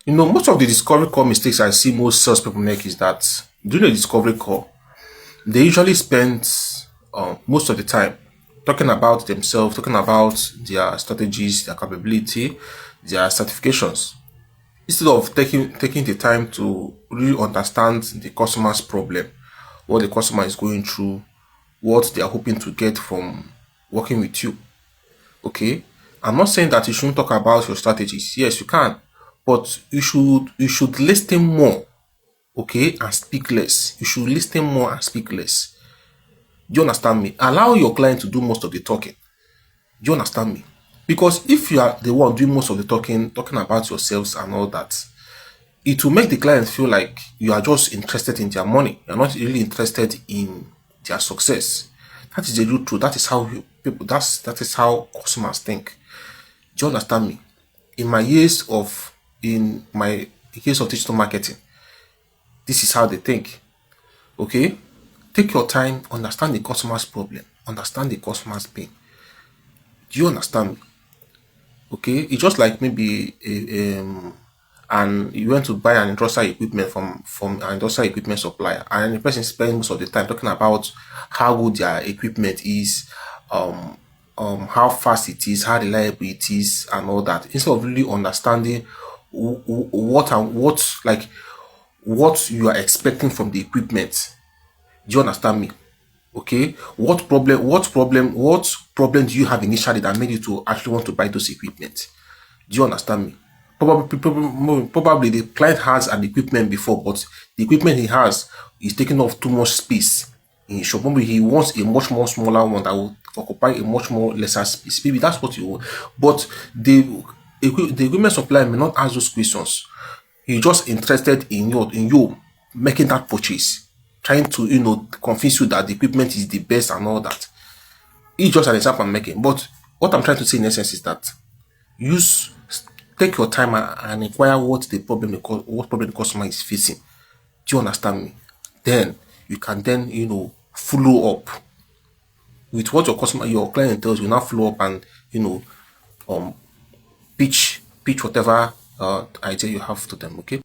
Most of the discovery call mistakes I see most salespeople make is that during the discovery call, they usually spend most of the time talking about themselves, talking about their strategies, their capability, their certifications, instead of taking the time to really understand the customer's problem, what the customer is going through, what they are hoping to get from working with you. Okay, I'm not saying that you shouldn't talk about your strategies. Yes, you can, but you should listen more. Okay, and speak less. You should listen more and speak less. Do you understand me? Allow your client to do most of the talking. Do you understand me? Because if you are the one doing most of the talking about yourselves and all that, it will make the client feel like you are just interested in their money. You're not really interested in their success. That is the real truth. That is how that is how customers think. Do you understand me? In my years of digital marketing, this is how they think. Okay? Take your time, understand the customer's problem, understand the customer's pain. Do you understand me? Okay, it's just like maybe and you went to buy an industrial equipment from an industrial equipment supplier, and the person spends most of the time talking about how good their equipment is, how fast it is, how reliable it is, and all that, instead of really understanding what you are expecting from the equipment. Do you understand me? Okay, what problem do you have initially that made you to actually want to buy those equipment? Do you understand me? Probably the client has an equipment before, but the equipment he has is taking up too much space in his shop. Maybe he wants a much more smaller one that will occupy a much more lesser space. Maybe that's what you want. But the equipment supplier may not ask those questions. He's just interested in you making that purchase, trying to convince you that the equipment is the best and all that. It's just an example I'm making. But what I'm trying to say in essence is that use take your time and inquire what problem the customer is facing. Do you understand me? Then you can follow up with what your client tells you. Now follow up and um pitch whatever idea you have to them. Okay.